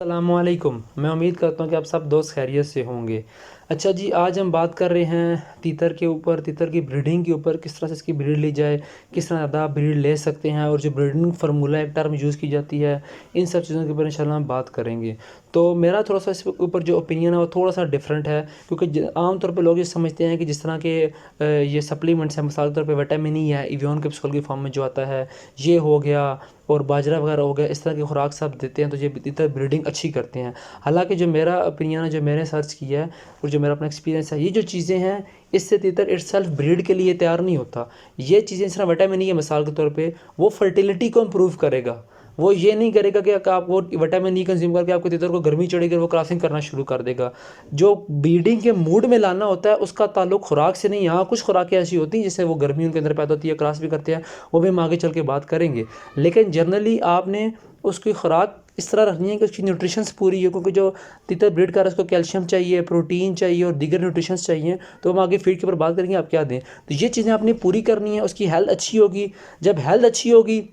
अस्सलामुअलैकुम। मैं उम्मीद करता हूँ कि आप सब दोस्त खैरियत से होंगे। अच्छा जी, आज हम बात कर रहे हैं तीतर के ऊपर, तीतर की ब्रीडिंग के ऊपर, किस तरह से इसकी ब्रीड ली जाए, किस तरह ज़्यादा आप ब्रीड ले सकते हैं और जो ब्रीडिंग फार्मूला एक टर्म यूज़ की जाती है, इन सब चीज़ों के ऊपर इंशाल्लाह हम बात करेंगे। तो मेरा थोड़ा-सा इस ऊपर जो ओपिनियन है वो थोड़ा-सा डिफरेंट है, क्योंकि आम तौर पे लोग ये समझते हैं कि जिस तरह के ये सप्लीमेंट्स हैं, मिसाल के तौर पे विटामिन ई है, एवियन कैप्सूल की फॉर्म में जो आता है, ये हो गया और बाजरा वगैरह हो गया, इस तरह की खुराक सब देते हैं तो ये तीतर ब्रीडिंग अच्छी करते हैं। हालाँकि जो मेरा ओपिनियन है, जो मैंने सर्च किया है और जो मेरा अपना एक्सपीरियंस है, ये जो चीज़ें हैं इससे तीतर इटसेल्फ ब्रीड के लिए तैयार नहीं होता। ये चीज़ें जिस तरह विटामिन ई है मिसाल के तौर पे, वो फर्टिलिटी को इम्प्रूव करेगा। वो ये नहीं करेगा कि आप वो विटामिन ई कंज्यूम करके आपको तीतर को गर्मी चढ़ेगी और वो क्रॉसिंग करना शुरू कर देगा। जो ब्रीडिंग के मूड में लाना होता है उसका ताल्लुक खुराक से नहीं। यहाँ कुछ खुराकें ऐसी होती हैं जिससे वो गर्मी उनके अंदर पैदा होती है, क्रॉस भी करते हैं, वो भी हम आगे चल के बात करेंगे। लेकिन जनरली आपने उसकी खुराक इस तरह रखनी है कि उसकी न्यूट्रिशंस पूरी हो, क्योंकि जो तीतर ब्रीड कर रहा है उसको कैल्शियम चाहिए, प्रोटीन चाहिए और दीगर न्यूट्रिशंस चाहिए। तो हम आगे फीड के ऊपर बात करेंगे आप क्या दें। तो ये चीज़ें आपने पूरी करनी है, उसकी हेल्थ अच्छी होगी। जब हेल्थ अच्छी होगी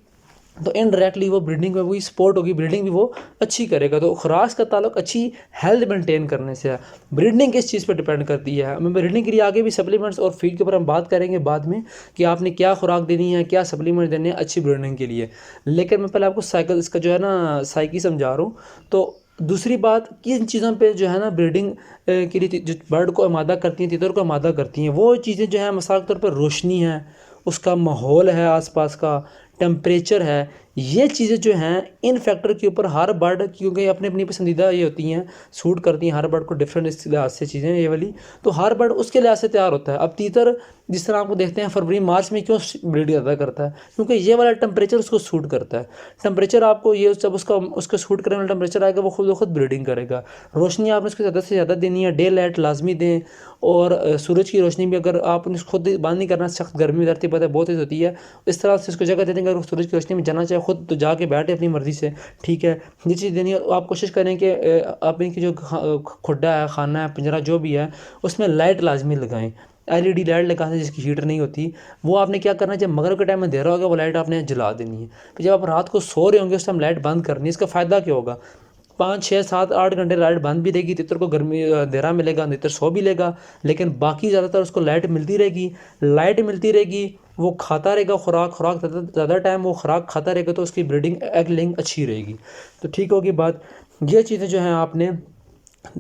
तो इनडायरेक्टली वो ब्रीडिंग में वही सपोर्ट होगी, ब्रीडिंग भी वो अच्छी करेगा। तो खुराक का ताल्लुक अच्छी हेल्थ मेंटेन करने से है। ब्रीडिंग किस चीज़ पर डिपेंड करती है, मैं ब्रीडिंग के लिए आगे भी सप्लीमेंट्स और फीड के ऊपर हम बात करेंगे बाद में कि आपने क्या खुराक देनी है, क्या सप्लीमेंट देने हैं अच्छी ब्रीडिंग के लिए। लेकिन मैं पहले आपको साइकिल इसका जो है ना साइकी समझा रहा हूँ। तो दूसरी बात, किन चीज़ों पे जो है ना ब्रीडिंग के लिए जो बर्ड को आमादा करती हैं, तीतर को आमादा करती हैं, वो चीज़ें जो है मिसाल के तौर पर रोशनी है, उसका माहौल है, आसपास का टेम्परेचर है, ये चीज़ें जो हैं इन फैक्टर के ऊपर हर बर्ड, क्योंकि अपनी अपनी पसंदीदा ये होती हैं, सूट करती हैं हर बर्ड को डिफरेंट इस लिहाज से चीज़ें ये वाली। तो हर बर्ड उसके लिहाज से तैयार होता है। अब तीतर जिस तरह आपको देखते हैं फरवरी मार्च में क्यों ब्रीड ज़्यादा करता है, क्योंकि ये वाला टेम्परेचर उसको सूट करता है। टेम्परेचर आपको ये जब उसका सूट करने वाला टेम्परेचर आएगा वो खुद ब खुद ब्रीडिंग करेगा। रोशनी आपने उसको ज़्यादा से ज़्यादा देनी है, डे लाइट लाजमी दें। और सूरज की रोशनी भी अगर आपने खुद बंद नहीं करना, सख्त गर्मी में धरती पर बहुत तेज़ होती है, इस तरह से उसको जगह दे देंगे। अगर सूरज की रोशनी में जाना चाहे खुद तो जाके बैठे अपनी मर्ज़ी से, ठीक है। ये चीज़ देनी है। आप कोशिश करें कि आप इनकी जो खुड्डा है, खाना है, पिंजरा जो भी है, उसमें लाइट लाजमी लगाएं। एलईडी लाइट लगाने जिसकी हीटर नहीं होती, वो आपने क्या करना है, जब मगरिब के टाइम में अंधेरा होगा वो लाइट आपने जला देनी है। फिर जब आप रात को सो रहे होंगे उस टाइम लाइट बंद करनी है। इसका फ़ायदा क्या होगा, 5 6 7 8 घंटे लाइट बंद भी रहेगी, तितर को गर्मी अंधेरा मिलेगा, तितर सो भी लेगा, लेकिन बाकी ज़्यादातर उसको लाइट मिलती रहेगी। लाइट मिलती रहेगी, वो खाता रहेगा खुराक, ज़्यादा टाइम वो खुराक खाता रहेगा, तो उसकी ब्रीडिंग एग लेइंग अच्छी रहेगी। तो ठीक होगी बात। ये चीज़ें जो हैं आपने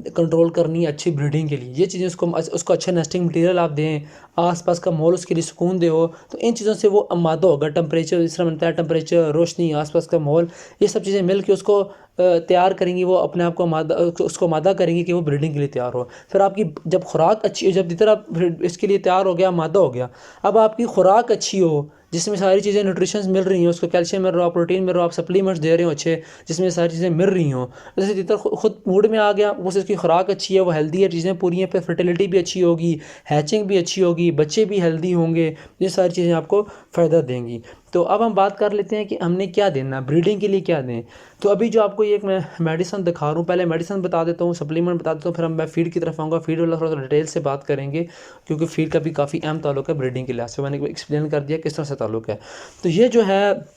कंट्रोल करनी है अच्छी ब्रीडिंग के लिए। ये चीज़ें उसको अच्छा नेस्टिंग मटेरियल आप दें, आसपास का माहौल उसके लिए सुकून दे हो, तो इन चीज़ों से वो आमादा होगा। टेम्परेचर जिस तरह बनता है, टेम्परेचर, रोशनी, आसपास का माहौल, ये सब चीज़ें मिल के उसको तैयार करेंगी, वो अपने आप को उसको आमादा करेंगी कि वो ब्रीडिंग के लिए तैयार हो। फिर आपकी जब खुराक अच्छी हो, जब जितना आप इसके लिए तैयार हो गया, आमादा हो गया, अब आपकी खुराक अच्छी हो जिसमें सारी चीज़ें न्यूट्रिशंस मिल रही हैं, उसको कैल्शियम मिल रहा हो, प्रोटीन मिल रहा हो, आप सप्लीमेंट्स दे रहे हो अच्छे, जिसमें सारी चीज़ें मिल रही हों। जैसे तीतर खुद मूड में आ गया, उसे उसकी खुराक अच्छी है, वो हेल्दी है, चीज़ें पूरी हैं, फिर फर्टिलिटी भी अच्छी होगी, हैचिंग भी अच्छी होगी, बच्चे भी हेल्दी होंगे, ये सारी चीज़ें आपको फ़ायदा देंगी। तो अब हम बात कर लेते हैं कि हमने क्या देना, ब्रीडिंग के लिए क्या दें। तो अभी जो आपको ये एक मैं मेडिसिन दिखा रहा हूँ, पहले मेडिसिन बता देता हूँ, सप्लीमेंट बता देता हूँ, फिर मैं फीड की तरफ आऊँगा। फीड वाला थोड़ा सा डिटेल से बात करेंगे, क्योंकि फीड का भी काफ़ी अहम ताल्लुक है ब्रीडिंग के लिहाज से। मैंने एक्सप्लेन कर दिया किस तरह से ताल्लुक है। तो ये जो है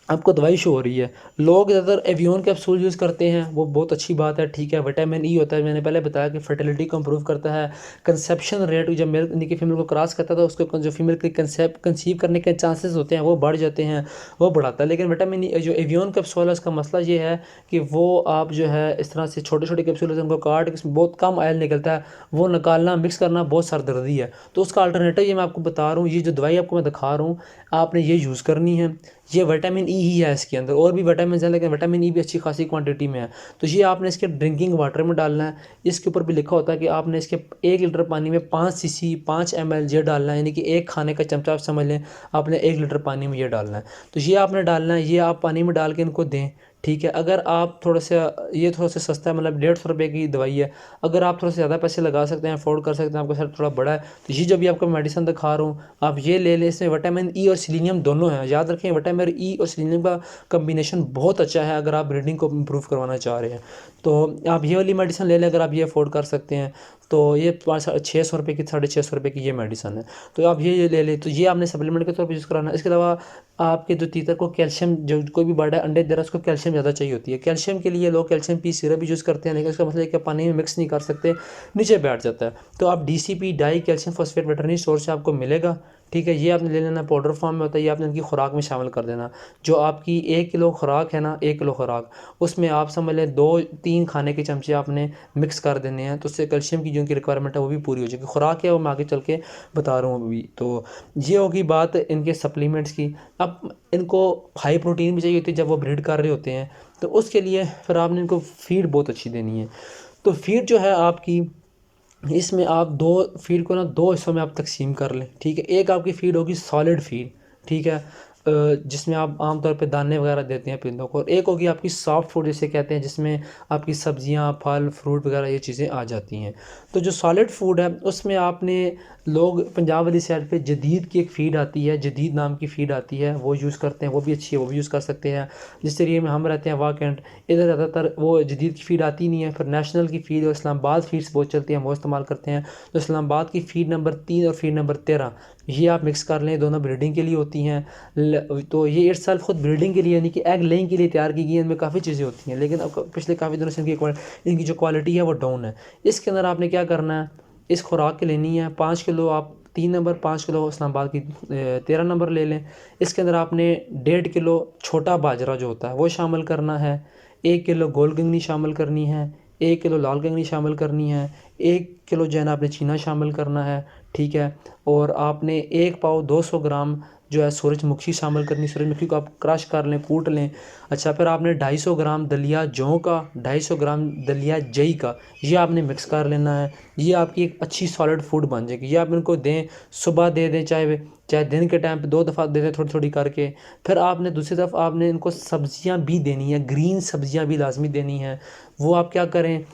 आपको दवाई शो हो रही है, लोग ज़्यादातर एवियन कैप्सूल यूज़ करते हैं, वो बहुत अच्छी बात है, ठीक है। विटामिन ई होता है, मैंने पहले बताया कि फर्टिलिटी को इंप्रूव करता है। कंसेप्शन रेट, जब मेल यानी कि फीमेल को क्रॉस करता था, उसको जो फीमेल के कंसीव करने के चांसेस होते हैं वो बढ़ जाते हैं, वो बढ़ाता है। लेकिन विटामिन ई जो एवियन कैप्सूल है उसका मसला ये है कि वो आप जो है इस तरह से छोटे छोटे कैप्सूल होते हैं, उनको काट के उसमें बहुत कम ऑयल निकलता है, वो निकालना मिक्स करना बहुत सरदर्दी है। तो उसका अल्टरनेटिव ये मैं आपको बता रहा हूँ, ये जो दवाई आपको मैं दिखा रहा हूँ, आपने ये यूज़ करनी है। ये विटामिन ई ही है इसके अंदर, और भी विटामिन है लेकिन विटामिन ई भी अच्छी खासी क्वांटिटी में है। तो ये आपने इसके ड्रिंकिंग वाटर में डालना है। इसके ऊपर भी लिखा होता है कि आपने इसके 1 लीटर पानी में 5 cc 5 ml ये डालना है, यानी कि एक खाने का चमचा आप समझ लें, आपने 1 लीटर पानी में ये डालना है। तो ये आपने डालना है, ये आप पानी में डाल के इनको दें, ठीक है। अगर आप थोड़ा सा, ये थोड़ा सा सस्ता है, मतलब 150 रुपये की दवाई है। अगर आप थोड़ा सा ज़्यादा पैसे लगा सकते हैं, अफोर्ड कर सकते हैं, आपका सर थोड़ा बड़ा है, तो ये जो भी आपको मेडिसिन दिखा रहा हूँ आप ये ले लें। इसमें विटामिन ई और सेलेनियम दोनों हैं, याद रखें। विटामिन ई और सेलेनियम का कम्बिनेशन बहुत अच्छा है अगर आप ब्रीडिंग को इम्प्रूव करवाना चाह रहे हैं। तो आप ये वाली मेडिसिन ले लें अगर आप ये अफोर्ड कर सकते हैं। तो ये 600 रुपये की 650 रुपये की ये मेडिसन है। तो आप ये ले लें, तो ये आपने सप्लीमेंट के तौर पे यूज़ कराना है। इसके अलावा आपके जो तीतर को कैल्शियम, जो कोई भी बर्ड है अंडे दे रहा है उसको कैल्शियम ज़्यादा चाहिए होती है। कैल्शियम के लिए लोग कैल्शियम पी सिरप भी यूज़ करते हैं, लेकिन उसका मतलब है कि पानी में मिक्स नहीं कर सकते, नीचे बैठ जाता है। तो आप DCP die calcium phosphate veterinary store से आपको मिलेगा, ठीक है। ये आपने ले लेना, पाउडर फॉर्म में होता है, ये आपने उनकी खुराक में शामिल कर देना। जो आपकी 1 किलो खुराक है ना, 1 किलो खुराक, उसमें आप समझ लें 2-3 खाने के चमचे आपने मिक्स कर देने हैं, तो उससे कैल्शियम की जो उनकी रिक्वायरमेंट है वो भी पूरी हो जाएगी। खुराक है वो मैं आगे चल के बता रहा हूँ अभी। तो ये होगी बात इनके सप्लीमेंट्स की। अब इनको हाई प्रोटीन भी चाहिए होती है जब वो ब्रीड कर रहे होते हैं, तो उसके लिए फिर आपने इनको फीड बहुत अच्छी देनी है। तो फीड जो है आपकी, इसमें आप फीड को ना 2 हिस्सों में आप तकसीम कर लें, ठीक है। एक आपकी फीड होगी सॉलिड फीड, ठीक है, जिसमें आप आमतौर पे दाने वगैरह देते हैं परिंदों को। और एक होगी आपकी सॉफ्ट फूड जिसे कहते हैं, जिसमें आपकी सब्जियां, फल, फ्रूट वगैरह ये चीज़ें आ जाती हैं। तो जो सॉलिड फूड है उसमें आपने, लोग पंजाब वाली साइड पे जदीद की एक फ़ीड आती है, जदीद नाम की फ़ीड आती है, वो यूज़ करते हैं, वो भी अच्छी है, वो भी यूज़ कर सकते हैं। जिस एरिया में हम रहते हैं वाह कैंट, इधर ज़्यादातर वो जदीद की फ़ीड आती नहीं है। फिर नेशनल की फ़ीड और इस्लामाबाद फ़ीड्स बहुत चलती हैं, वो इस्तेमाल करते हैं। तो इस्लामाबाद की फ़ीड नंबर 3 और फ़ीड नंबर 13 ये आप मिक्स कर लें, दोनों ब्रीडिंग के लिए होती हैं। तो ये इस साल खुद ब्रीडिंग के लिए यानी कि एग लेइंग के लिए तैयार की गई है। इनमें काफ़ी चीज़ें होती हैं, लेकिन अब पिछले काफ़ी दिनों से इनकी जो क्वालिटी है वो डाउन है। इसके अंदर आपने क्या करना है, इस खुराक की लेनी है 5 किलो आप 3 नंबर, 5 किलो इस्लामाबाद की 13 नंबर ले लें। इसके अंदर आपने 1.5 किलो छोटा बाजरा जो होता है वो शामिल करना है, 1 किलो गोल गंगनी शामिल करनी है, 1 किलो लाल गंगनी शामिल करनी है, 1 किलो जो है ना आपने चीना शामिल करना है, ठीक है। और आपने 1 पाव 200 ग्राम जो है सूरजमुखी शामिल करनी। सूरजमुखी को आप क्रश कर लें, कूट लें। अच्छा, फिर आपने 250 ग्राम दलिया जौ का, 250 ग्राम दलिया जई का, ये आपने मिक्स कर लेना है। ये आपकी एक अच्छी सॉलिड फूड बन जाएगी। ये आप इनको दें, सुबह दे दें, चाहे दिन के टाइम पे 2 दफ़ा दे दें थोड़ी थोड़ी करके। फिर आपने दूसरी तरफ आपने इनको सब्जियां भी देनी है, ग्रीन सब्जियां भी लाजमी देनी है। वो आप क्या करें,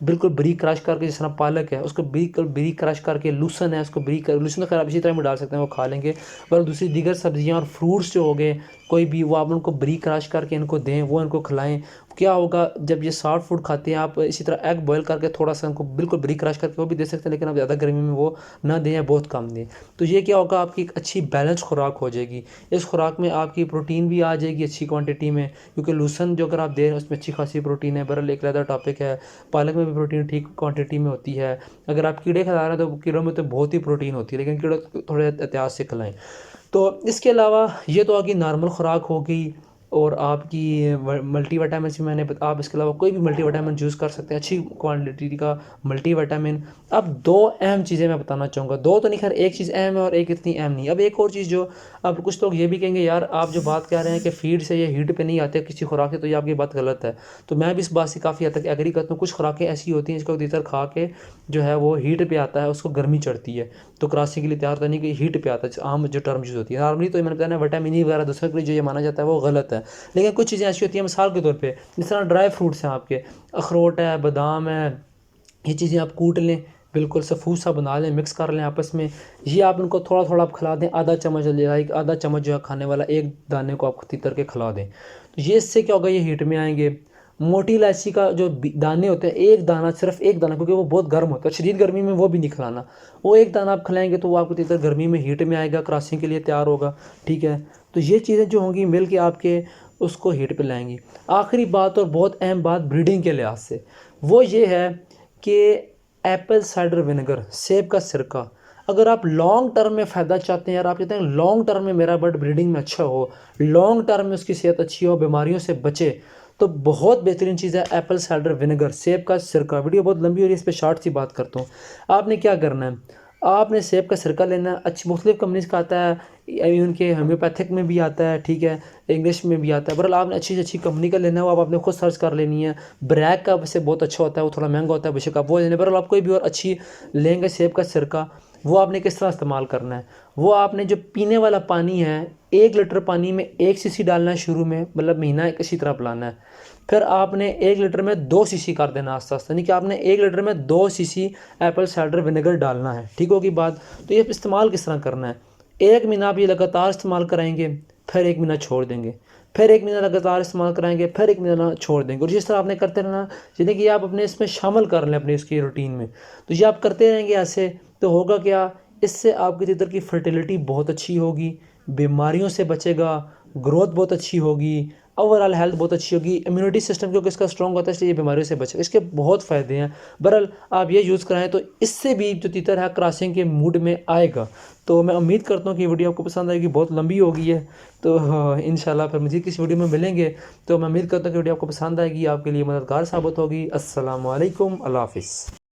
बिल्कुल बारीक क्रश करके, जिस तरह पालक है उसको बिल्कुल बारीक क्रश करके, लूसन है उसको लूसन तो खैर आप इसी तरह में डाल सकते हैं, वो खा लेंगे। पर दूसरी दीगर सब्जियां और फ्रूट्स जो हो गए कोई भी, वो आप उनको बारीक क्रश करके इनको दें, वो इनको खिलाएं। क्या होगा जब ये सॉफ्ट फूड खाते हैं, आप इसी तरह एग बॉयल करके थोड़ा सा उनको बिल्कुल बारीक क्रश करके वो भी दे सकते हैं, लेकिन आप ज़्यादा गर्मी में वो ना दें या बहुत कम दें। तो ये क्या होगा, आपकी एक अच्छी बैलेंस खुराक हो जाएगी। इस खुराक में आपकी प्रोटीन भी आ जाएगी अच्छी क्वांटिटी में, क्योंकि लूसन जो अगर आप दे रहे हैं उसमें अच्छी खासी प्रोटीन है। बहरहाल एक अलग टॉपिक है। पालक में भी प्रोटीन ठीक क्वांटिटी में होती है। अगर आप कीड़े खिला रहे हैं तो कीड़ों में तो बहुत ही प्रोटीन होती है, लेकिन कीड़े थोड़े एहतियात से खिलाएं। तो इसके अलावा ये तो आपकी नॉर्मल खुराक हो गई। और आपकी मल्टीविटामिन भी आप इसके अलावा कोई भी मल्टीविटामिन यूज़ कर सकते हैं, अच्छी क्वांटिटी का मल्टीविटामिन। अब 2 अहम चीज़ें मैं बताना चाहूँगा, 2 तो नहीं, खैर एक चीज़ अहम है और एक इतनी अहम नहीं। अब एक और चीज़ जो, अब कुछ लोग ये भी कहेंगे यार आप जो बात कह रहे हैं कि फीड से ये हीट पे नहीं आते किसी खुराक से, तो ये आपकी बात गलत है। तो मैं भी इस बात से काफ़ी हद तक एग्री करता हूँ। कुछ खुराकें ऐसी होती हैं जिसको तीतर खा के जो है वो हीट पे आता है, उसको गर्मी चढ़ती है, तो क्रॉसिंग के लिए तैयार नहीं कि हीट पे आता है, आम जो टर्म यूज़ होती है। नॉर्मली तो मैंने बताया विटामिन ई वगैरह दूसरे के लिए जो ये माना जाता है वो गलत है। लेकिन कुछ चीज़ें ऐसी होती हैं, मिसाल के तौर पे जिस तरह ड्राई फ्रूट्स हैं, आपके अखरोट है, बादाम है, ये चीज़ें आप कूट लें, बिल्कुल सफूस सा बना लें, मिक्स कर लें आपस में। ये आप उनको थोड़ा थोड़ा आप खिला दें, आधा चम्मच लाइक आधा चम्मच जो है खाने वाला, एक दाने को आप तीतर के खिला दें। तो ये इससे क्या होगा, ये हीट में आएंगे। मोटी इलायची का जो दाने होते हैं, एक दाना, सिर्फ एक दाना, क्योंकि वो बहुत गर्म होता है, शदीद गर्मी में वो भी नहीं खिलाना, वो एक दाना आप खिलाएंगे तो वो आपको तीतर गर्मी में हीट में आएगा, क्रॉसिंग के लिए तैयार होगा, ठीक है। तो ये चीज़ें जो होंगी मिल के आपके उसको हीट पे लाएंगी। आखिरी बात और बहुत अहम बात ब्रीडिंग के लिहाज से वो ये है कि एप्पल साइडर विनेगर, सेब का सिरका, अगर आप लॉन्ग टर्म में फ़ायदा चाहते हैं, यार आप कहते हैं लॉन्ग टर्म में मेरा बर्ड ब्रीडिंग में अच्छा हो, लॉन्ग टर्म में उसकी सेहत अच्छी हो, बीमारियों से बचे, तो बहुत बेहतरीन चीज़ है एप्पल साइडर विनेगर, सेब का सिरका। वीडियो बहुत लंबी हो रही है, इस पर शॉर्ट सी बात करता हूँ। आपने क्या करना है, आपने सेब का सिरका लेना है, अच्छी मुख्तलिफ कंपनीज का आता है, उनके होम्योपैथिक में भी आता है, ठीक है, इंग्लिश में भी आता है। बहरहाल आपने अच्छी से अच्छी कंपनी का लेना है, वो आप आपने खुद सर्च कर लेनी है। ब्रैक का वैसे बहुत अच्छा होता है, वो थोड़ा महंगा होता है, बेशक आप वो लेने। बहरहाल आप कोई भी और अच्छी लेंगे सेब का सिरका, वो आपने किस तरह इस्तेमाल करना है, वो आपने जो पीने वाला पानी है 1 लीटर पानी में 1 सीसी डालना है शुरू में, मतलब महीना इसी तरह पिलाना है। फिर आपने 1 लीटर में 2 सीसी कर देना आस्ता आस्ता, यानी कि आपने 1 लीटर में 2 सीसी एप्पल साइडर विनेगर डालना है, ठीक होगी बात। तो ये इस्तेमाल किस तरह करना है, 1 महीना आप ये लगातार इस्तेमाल कराएंगे, फिर 1 महीना छोड़ देंगे, फिर 1 महीना लगातार इस्तेमाल कराएंगे, फिर 1 महीना छोड़ देंगे, और जिस तरह आपने करते रहना, यानी कि आप अपने इसमें शामिल कर लें अपनी इसकी रूटीन में। तो ये आप करते रहेंगे ऐसे, तो होगा क्या, इससे आपके तितर की फर्टिलिटी बहुत अच्छी होगी, बीमारियों से बचेगा, ग्रोथ बहुत अच्छी होगी, ओवरऑल हेल्थ बहुत अच्छी होगी, इम्यूनिटी सिस्टम क्योंकि इसका स्ट्रॉन्ग होता है इसलिए ये बीमारियों से बचेगा। इसके बहुत फ़ायदे हैं। बहरहाल आप ये यूज़ कराएं तो इससे भी जो तीतर है क्रॉसिंग के मूड में आएगा। तो मैं उम्मीद करता हूँ कि वीडियो आपको पसंद आएगी, बहुत लंबी हो गई है, तो इंशाल्लाह फिर मज़ीद किसी वीडियो में मिलेंगे। तो मैं उम्मीद करता हूँ कि वीडियो आपको पसंद आएगी, आपके लिए मददगार साबित होगी। अस्सलाम वालेकुम, अल्लाह हाफ़िज़।